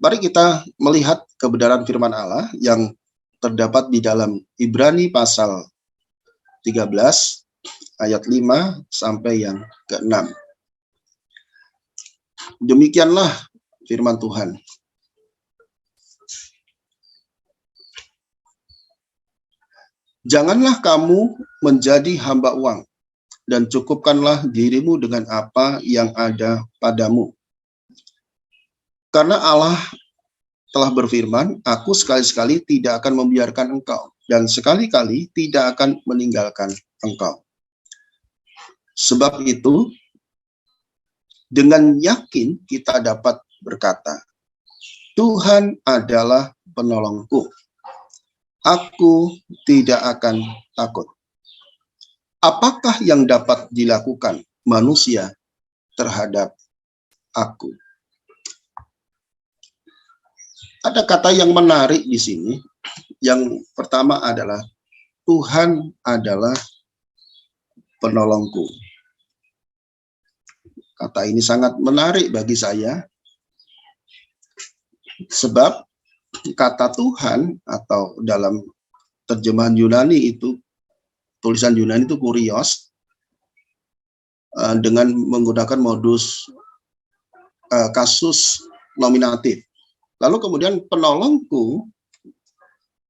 Mari kita melihat kebenaran firman Allah yang terdapat di dalam Ibrani pasal 13 ayat 5 sampai yang ke-6. Demikianlah firman Tuhan. Janganlah kamu menjadi hamba uang, dan cukupkanlah dirimu dengan apa yang ada padamu. Karena Allah telah berfirman, aku sekali-sekali tidak akan membiarkan engkau, dan sekali-kali tidak akan meninggalkan engkau. Sebab itu, dengan yakin kita dapat berkata, Tuhan adalah penolongku. Aku tidak akan takut. Apakah yang dapat dilakukan manusia terhadap aku? Ada kata yang menarik di sini. Yang pertama adalah Tuhan adalah penolongku. Kata ini sangat menarik bagi saya. Sebab kata Tuhan atau dalam terjemahan Yunani itu, tulisan Yunani itu kurios, dengan menggunakan modus kasus nominatif. Lalu kemudian penolongku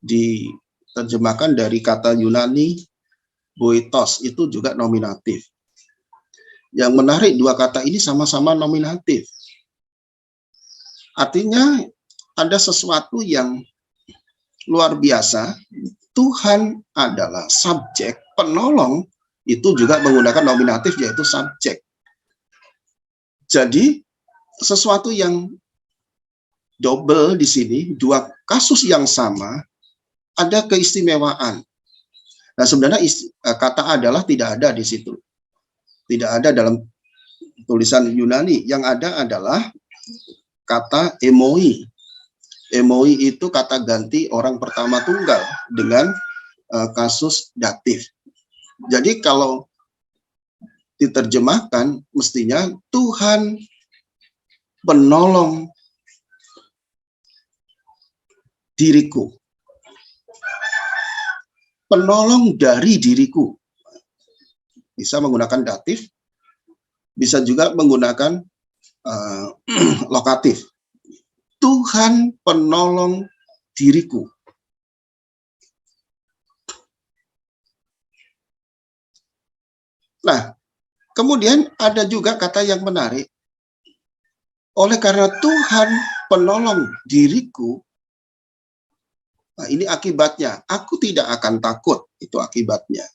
diterjemahkan dari kata Yunani boitos, itu juga nominatif. Yang menarik, dua kata ini sama-sama nominatif. Artinya ada sesuatu yang luar biasa. Tuhan adalah subjek, penolong itu juga menggunakan nominatif, yaitu subjek. Jadi sesuatu yang double di sini, dua kasus yang sama, ada keistimewaan. Nah, sebenarnya kata adalah tidak ada di situ. Tidak ada dalam tulisan Yunani. Yang ada adalah kata emoi. Emoi itu kata ganti orang pertama tunggal dengan kasus datif. Jadi kalau diterjemahkan, mestinya Tuhan penolong diriku. Penolong dari diriku. Bisa menggunakan datif, bisa juga menggunakan lokatif. Tuhan penolong diriku. Nah, kemudian ada juga kata yang menarik. Oleh karena Tuhan penolong diriku, nah ini akibatnya, aku tidak akan takut, itu akibatnya.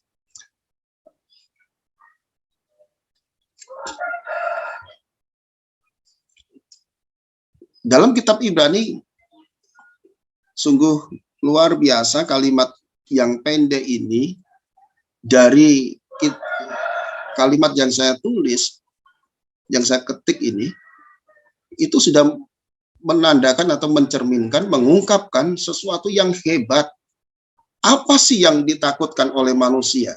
Dalam kitab Ibrani, sungguh luar biasa kalimat yang pendek ini. Dari kalimat yang saya tulis, yang saya ketik ini, itu sudah menandakan atau mencerminkan, mengungkapkan sesuatu yang hebat. Apa sih yang ditakutkan oleh manusia?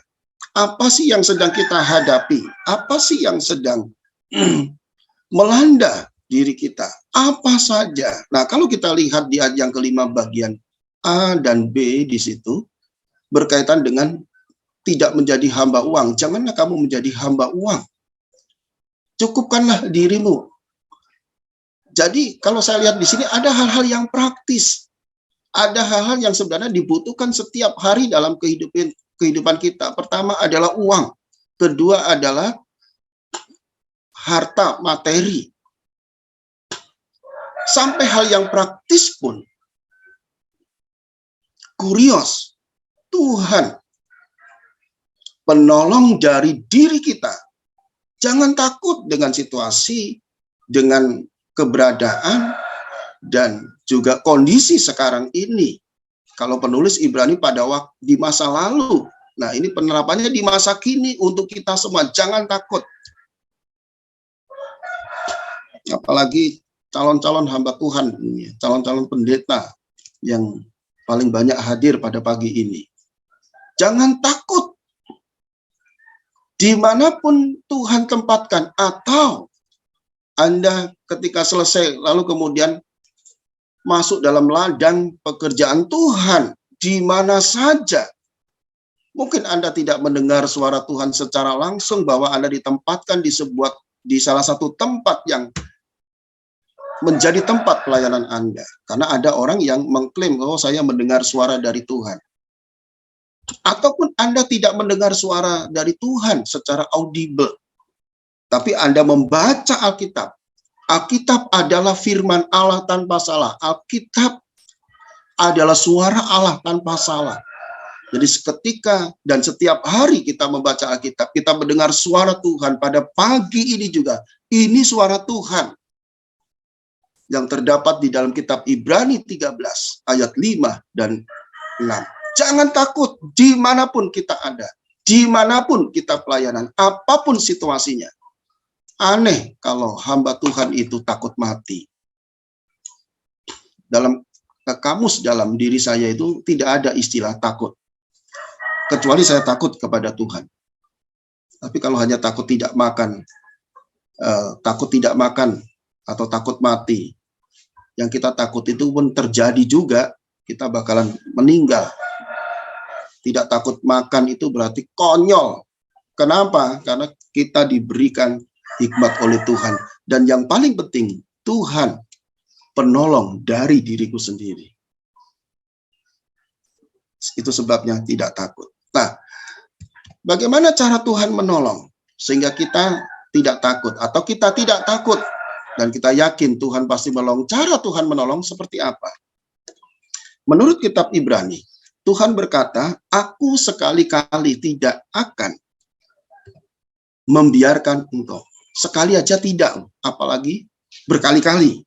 Apa sih yang sedang kita hadapi? Apa sih yang sedang melanda diri kita? Apa saja? Nah, kalau kita lihat di ayat yang kelima bagian A dan B di situ, berkaitan dengan tidak menjadi hamba uang. Janganlah kamu menjadi hamba uang. Cukupkanlah dirimu. Jadi kalau saya lihat di sini ada hal-hal yang praktis. Ada hal-hal yang sebenarnya dibutuhkan setiap hari dalam kehidupan kita. Pertama adalah uang. Kedua adalah harta, materi. Sampai hal yang praktis pun. Kurios. Tuhan penolong dari diri kita. Jangan takut dengan situasi, dengan keberadaan, dan juga kondisi sekarang ini. Kalau penulis Ibrani pada waktu di masa lalu, nah ini penerapannya di masa kini untuk kita semua. Jangan takut. Apalagi calon-calon hamba Tuhan, calon-calon pendeta yang paling banyak hadir pada pagi ini. Jangan takut. Dimanapun Tuhan tempatkan, atau Anda ketika selesai lalu kemudian masuk dalam ladang pekerjaan Tuhan di mana saja. Mungkin Anda tidak mendengar suara Tuhan secara langsung bahwa Anda ditempatkan di salah satu tempat yang menjadi tempat pelayanan Anda. Karena ada orang yang mengklaim, oh saya mendengar suara dari Tuhan. Ataupun Anda tidak mendengar suara dari Tuhan secara audible. Tapi Anda membaca Alkitab. Alkitab adalah firman Allah tanpa salah. Alkitab adalah suara Allah tanpa salah. Jadi seketika dan setiap hari kita membaca Alkitab, kita mendengar suara Tuhan. Pada pagi ini juga, ini suara Tuhan yang terdapat di dalam kitab Ibrani 13 ayat 5 dan 6. Jangan takut dimanapun kita ada, dimanapun kita pelayanan, apapun situasinya. Aneh kalau hamba Tuhan itu takut mati. Dalam kamus dalam diri saya itu tidak ada istilah takut. Kecuali saya takut kepada Tuhan. Tapi kalau hanya takut tidak makan atau takut mati, yang kita takut itu pun terjadi juga, kita bakalan meninggal. Tidak takut makan itu berarti konyol. Kenapa? Karena kita diberikan hikmat oleh Tuhan. Dan yang paling penting, Tuhan penolong dari diriku sendiri. Itu sebabnya tidak takut. Nah, bagaimana cara Tuhan menolong sehingga kita tidak takut atau kita tidak takut dan kita yakin Tuhan pasti menolong? Cara Tuhan menolong seperti apa? Menurut kitab Ibrani, Tuhan berkata, aku sekali-kali tidak akan membiarkan engkau. Sekali aja tidak, apalagi berkali-kali.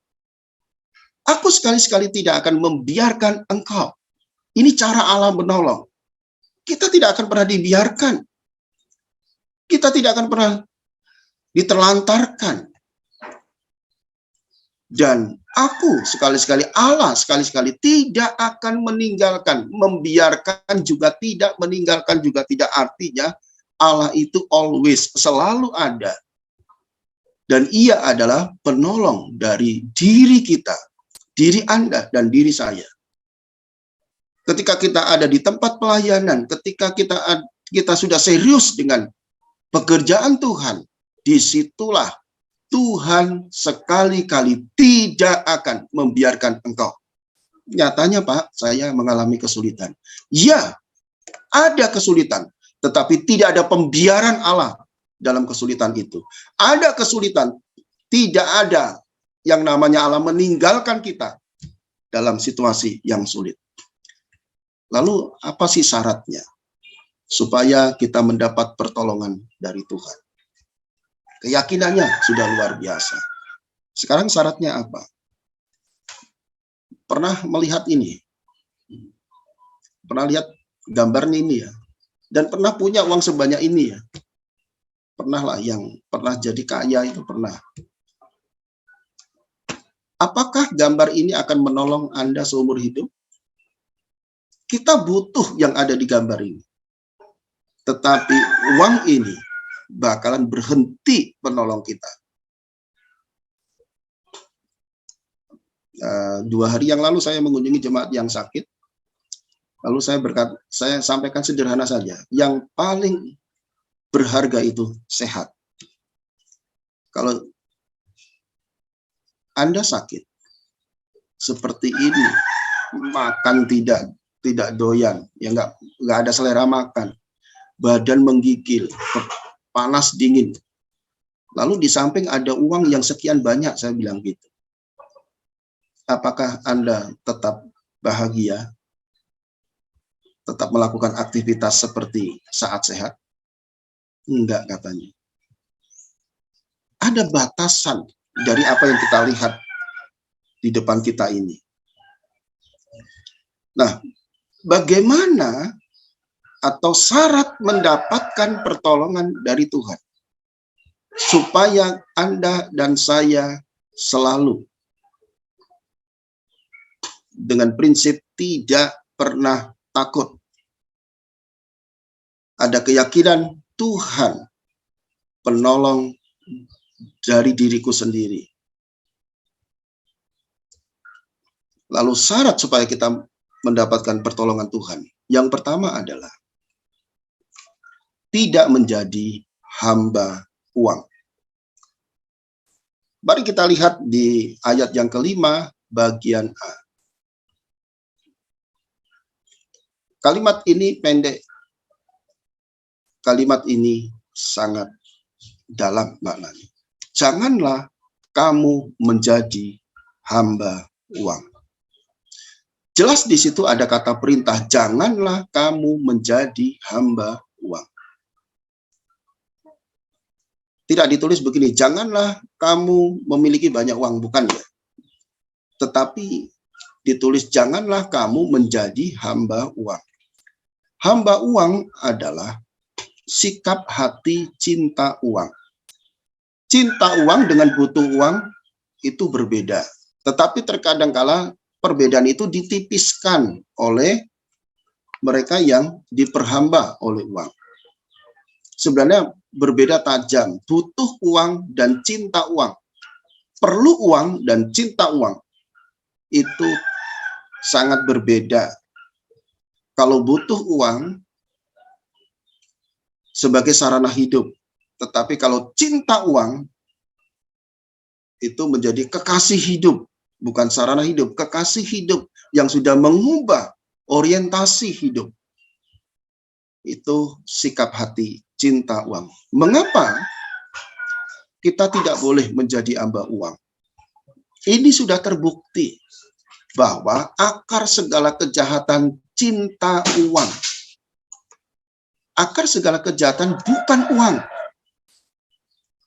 Aku sekali-sekali tidak akan membiarkan engkau. Ini cara Allah menolong. Kita tidak akan pernah dibiarkan. Kita tidak akan pernah diterlantarkan. Dan aku sekali-sekali, Allah sekali-sekali tidak akan meninggalkan, membiarkan juga tidak, meninggalkan juga tidak. Artinya Allah itu always, selalu ada. Dan ia adalah penolong dari diri kita, diri Anda dan diri saya. Ketika kita ada di tempat pelayanan, ketika kita sudah serius dengan pekerjaan Tuhan, disitulah Tuhan sekali-kali tidak akan membiarkan engkau. Nyatanya Pak, saya mengalami kesulitan. Ya, ada kesulitan, tetapi tidak ada pembiaran Allah dalam kesulitan itu. Ada kesulitan, tidak ada yang namanya Allah meninggalkan kita dalam situasi yang sulit. Lalu apa sih syaratnya supaya kita mendapat pertolongan dari Tuhan? Keyakinannya sudah luar biasa. Sekarang syaratnya apa? Pernah melihat ini? Pernah lihat gambarnya ini ya? Dan pernah punya uang sebanyak ini ya? Pernah lah, yang pernah jadi kaya itu pernah. Apakah gambar ini akan menolong Anda seumur hidup? Kita butuh yang ada di gambar ini. Tetapi uang ini bakalan berhenti menolong kita. 2 hari yang lalu saya mengunjungi jemaat yang sakit. Lalu saya sampaikan sederhana saja. Yang paling berharga itu sehat. Kalau Anda sakit seperti ini, makan tidak doyan, ya nggak ada selera makan, badan menggigil, panas dingin. Lalu di samping ada uang yang sekian banyak, saya bilang gitu. Apakah Anda tetap bahagia? Tetap melakukan aktivitas seperti saat sehat? Enggak, katanya. Ada batasan dari apa yang kita lihat di depan kita ini. Nah, bagaimana atau syarat mendapatkan pertolongan dari Tuhan supaya Anda dan saya selalu dengan prinsip tidak pernah takut. Ada keyakinan Tuhan penolong dari diriku sendiri. Lalu syarat supaya kita mendapatkan pertolongan Tuhan, yang pertama adalah tidak menjadi hamba uang. Mari kita lihat di ayat yang kelima, bagian A. Kalimat ini pendek. Kalimat ini sangat dalam maknanya. Janganlah kamu menjadi hamba uang. Jelas di situ ada kata perintah, janganlah kamu menjadi hamba uang. Tidak ditulis begini, janganlah kamu memiliki banyak uang, bukan ya. Tetapi ditulis, janganlah kamu menjadi hamba uang. Hamba uang adalah sikap hati cinta uang. Cinta uang dengan butuh uang itu berbeda. Tetapi terkadang kala perbedaan itu ditipiskan oleh mereka yang diperhamba oleh uang. Sebenarnya berbeda tajam. Butuh uang dan cinta uang. Perlu uang dan cinta uang. Itu sangat berbeda. Kalau butuh uang sebagai sarana hidup, tetapi kalau cinta uang itu menjadi kekasih hidup, bukan sarana hidup, kekasih hidup yang sudah mengubah orientasi hidup. Itu sikap hati cinta uang. Mengapa kita tidak boleh menjadi hamba uang? Ini sudah terbukti bahwa akar segala kejahatan cinta uang. Akar segala kejahatan bukan uang.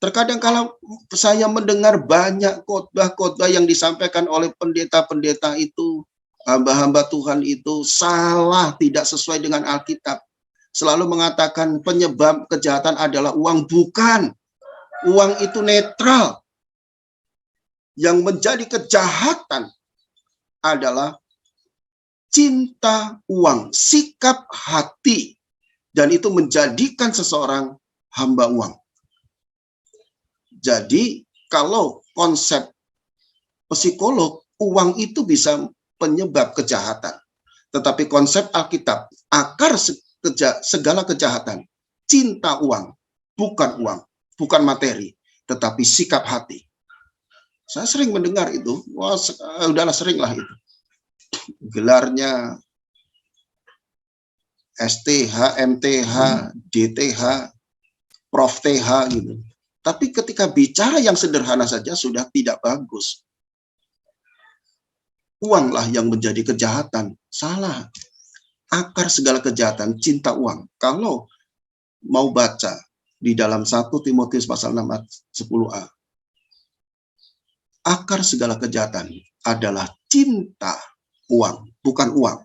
Terkadang kalau saya mendengar banyak khotbah-khotbah yang disampaikan oleh pendeta-pendeta itu, hamba-hamba Tuhan itu salah, tidak sesuai dengan Alkitab. Selalu mengatakan penyebab kejahatan adalah uang. Bukan. Uang itu netral. Yang menjadi kejahatan adalah cinta uang, sikap hati. Dan itu menjadikan seseorang hamba uang. Jadi kalau konsep psikolog, uang itu bisa penyebab kejahatan. Tetapi konsep Alkitab, akar segala kejahatan, cinta uang, bukan uang, bukan materi, tetapi sikap hati. Saya sering mendengar itu, wah udahlah seringlah itu. Gelarnya STH, MTH, DTH, Prof TH gitu. Tapi ketika bicara yang sederhana saja sudah tidak bagus. Uanglah yang menjadi kejahatan. Salah. Akar segala kejahatan cinta uang. Kalau mau baca di dalam 1 Timotius pasal 6 ayat 10a. Akar segala kejahatan adalah cinta uang, bukan uang.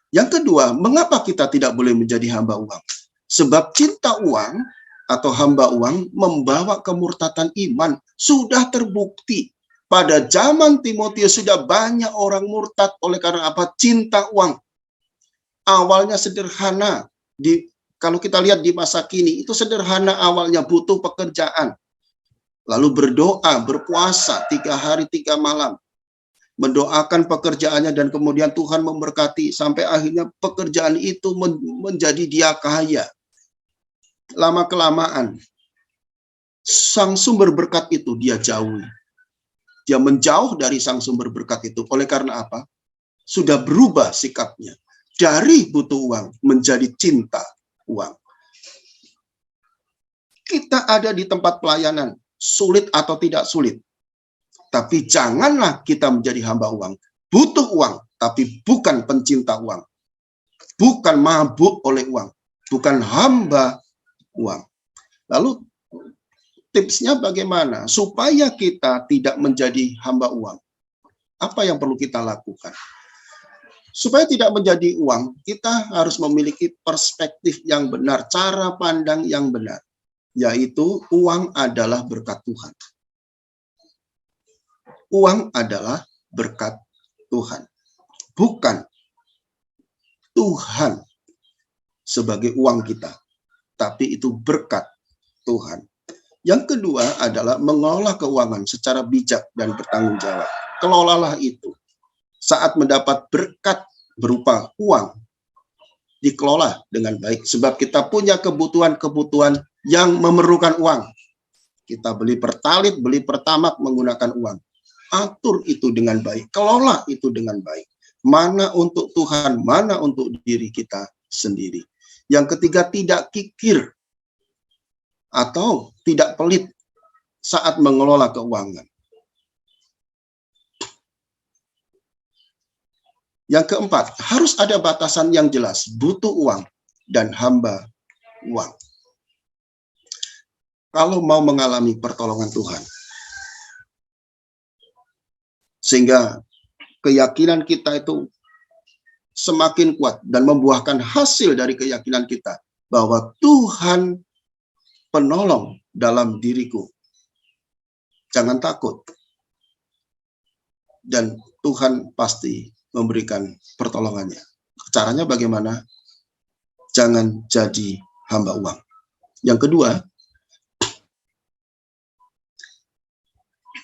Yang kedua, mengapa kita tidak boleh menjadi hamba uang? Sebab cinta uang atau hamba uang membawa kemurtatan iman. Sudah terbukti. Pada zaman Timotius sudah banyak orang murtad oleh karena apa? Cinta uang. Awalnya sederhana. Kalau kita lihat di masa kini, itu sederhana awalnya, butuh pekerjaan. Lalu berdoa, berpuasa 3 hari 3 malam. Mendoakan pekerjaannya dan kemudian Tuhan memberkati sampai akhirnya pekerjaan itu menjadi dia kaya. Lama-kelamaan sang sumber berkat itu dia jauhi. Dia menjauh dari sang sumber berkat itu. Oleh karena apa? Sudah berubah sikapnya. Dari butuh uang menjadi cinta uang. Kita ada di tempat pelayanan, sulit atau tidak sulit. Tapi janganlah kita menjadi hamba uang. Butuh uang, tapi bukan pencinta uang. Bukan mabuk oleh uang. Bukan hamba uang. Lalu tipsnya bagaimana? Supaya kita tidak menjadi hamba uang. Apa yang perlu kita lakukan? Supaya tidak menjadi uang, kita harus memiliki perspektif yang benar. Cara pandang yang benar. Yaitu uang adalah berkat Tuhan. Uang adalah berkat Tuhan. Bukan Tuhan sebagai uang kita. Tapi itu berkat Tuhan. Yang kedua adalah mengelola keuangan secara bijak dan bertanggung jawab. Kelolalah itu. saat mendapat berkat berupa uang, dikelola dengan baik. Sebab kita punya kebutuhan-kebutuhan yang memerlukan uang. Kita beli pertalit, beli pertamak menggunakan uang. Atur itu dengan baik, kelola itu dengan baik. Mana untuk Tuhan, mana untuk diri kita sendiri. Yang ketiga, tidak kikir atau tidak pelit saat mengelola keuangan. Yang keempat, harus ada batasan yang jelas, butuh uang dan hamba uang. Kalau mau mengalami pertolongan Tuhan, sehingga keyakinan kita itu semakin kuat dan membuahkan hasil dari keyakinan kita bahwa Tuhan penolong dalam diriku. Jangan takut. Dan Tuhan pasti memberikan pertolongannya. Caranya bagaimana? Jangan jadi hamba uang. Yang kedua,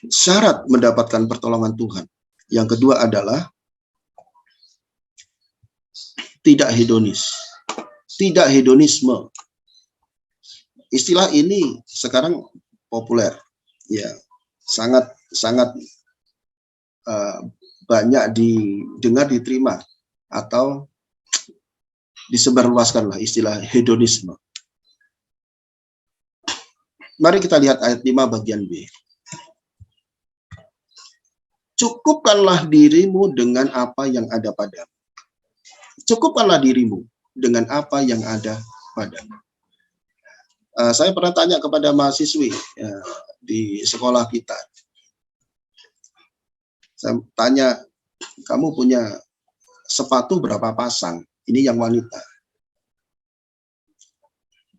syarat mendapatkan pertolongan Tuhan. Yang kedua adalah tidak hedonis. Tidak hedonisme. Istilah ini sekarang populer. Ya, sangat banyak didengar, diterima, atau disebarluaskanlah istilah hedonisme. Mari kita lihat ayat 5 bagian B. Cukupkanlah dirimu dengan apa yang ada padamu. Cukupkanlah dirimu dengan apa yang ada padamu. Saya pernah tanya kepada mahasiswi di sekolah kita. Saya tanya, kamu punya sepatu berapa pasang? Ini yang wanita.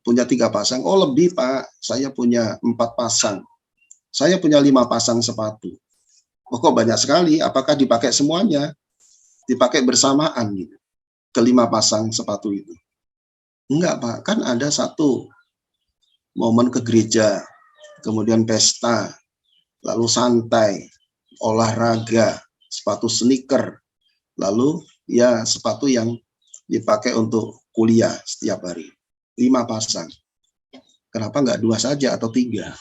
Punya 3 pasang. Oh, lebih, Pak. Saya punya 4 pasang. Saya punya 5 pasang sepatu. Oh, kok banyak sekali? Apakah dipakai semuanya? Dipakai bersamaan gitu. Ke-5 pasang sepatu itu. Enggak, Pak. Kan ada satu momen ke gereja, kemudian pesta, lalu santai, olahraga, sepatu sneaker, lalu ya sepatu yang dipakai untuk kuliah setiap hari. 5 pasang. Kenapa enggak 2 saja atau 3?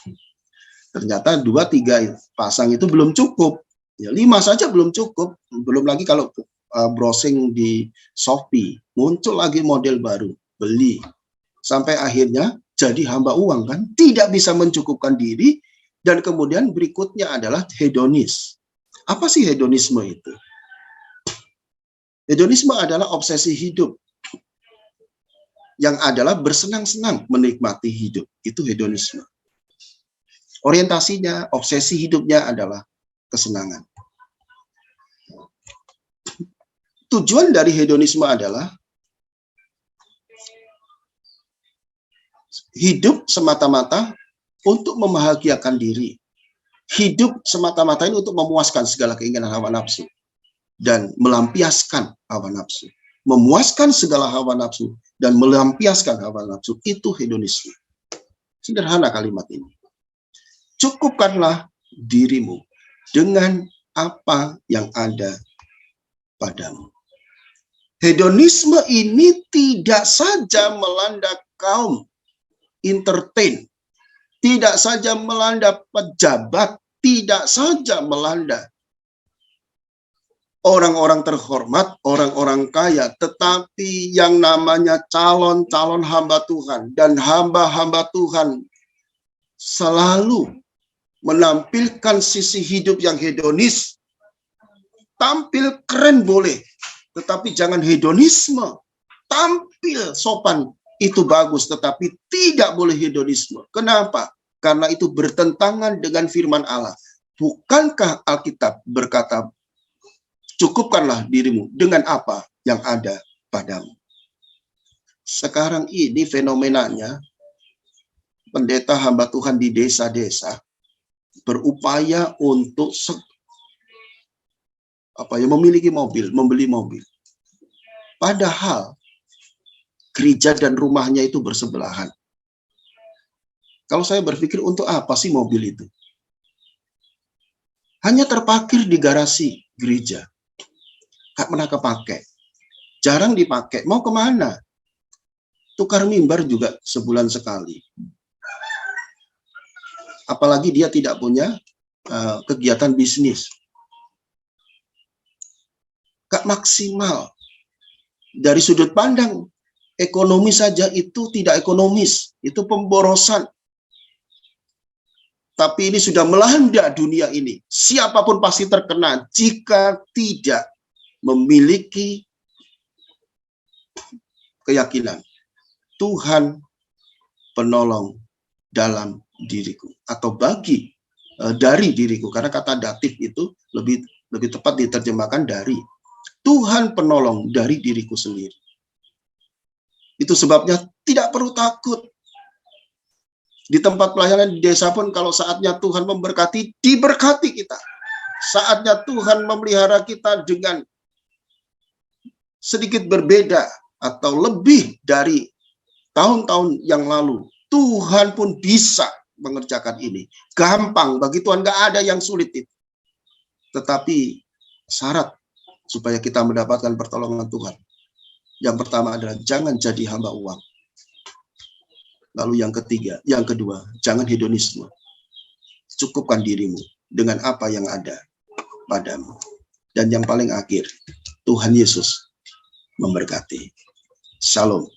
Ternyata 2-3 pasang itu belum cukup. Ya, 5 saja belum cukup. Belum lagi kalau browsing di Shopee, muncul lagi model baru, beli. Sampai akhirnya jadi hamba uang kan, tidak bisa mencukupkan diri, dan kemudian berikutnya adalah hedonis. Apa sih hedonisme itu? Hedonisme adalah obsesi hidup, yang adalah bersenang-senang menikmati hidup. Itu hedonisme. Orientasinya, obsesi hidupnya adalah kesenangan. Tujuan dari hedonisme adalah hidup semata-mata untuk membahagiakan diri. Hidup semata-mata ini untuk memuaskan segala keinginan hawa nafsu dan melampiaskan hawa nafsu. Memuaskan segala hawa nafsu dan melampiaskan hawa nafsu, itu hedonisme. Sederhana kalimat ini. Cukupkanlah dirimu dengan apa yang ada padamu. Hedonisme ini tidak saja melanda kaum entertain, tidak saja melanda pejabat, tidak saja melanda orang-orang terhormat, orang-orang kaya, tetapi yang namanya calon-calon hamba Tuhan dan hamba-hamba Tuhan selalu menampilkan sisi hidup yang hedonis. Tampil keren boleh, tetapi jangan hedonisme. Tampil sopan itu bagus, tetapi tidak boleh hedonisme. Kenapa? Karena itu bertentangan dengan firman Allah. Bukankah Alkitab berkata, cukupkanlah dirimu dengan apa yang ada padamu. Sekarang ini fenomenanya, pendeta hamba Tuhan di desa-desa berupaya untuk memiliki mobil, membeli mobil. Padahal gereja dan rumahnya itu bersebelahan. Kalau saya berpikir, untuk apa sih mobil itu? Hanya terparkir di garasi gereja. Gak pernah kepake. Jarang dipakai. Mau kemana? Tukar mimbar juga sebulan sekali. Apalagi dia tidak punya kegiatan bisnis. Gak maksimal. Dari sudut pandang ekonomi saja itu tidak ekonomis. Itu pemborosan. Tapi ini sudah melanda dunia ini. Siapapun pasti terkena jika tidak memiliki keyakinan Tuhan penolong dalam diriku, atau bagi dari diriku, karena kata datif itu lebih tepat diterjemahkan dari Tuhan penolong dari diriku sendiri. Itu sebabnya tidak perlu takut. Di tempat pelayanan di desa pun kalau saatnya Tuhan memberkati, diberkati kita. Saatnya Tuhan memelihara kita dengan sedikit berbeda atau lebih dari tahun-tahun yang lalu, Tuhan pun bisa mengerjakan ini. Gampang, bagi Tuhan gak ada yang sulit itu. Tetapi syarat supaya kita mendapatkan pertolongan Tuhan, yang pertama adalah jangan jadi hamba uang. Lalu yang kedua, jangan hedonisme. Cukupkan dirimu dengan apa yang ada padamu. Dan yang paling akhir, Tuhan Yesus memberkati. Shalom.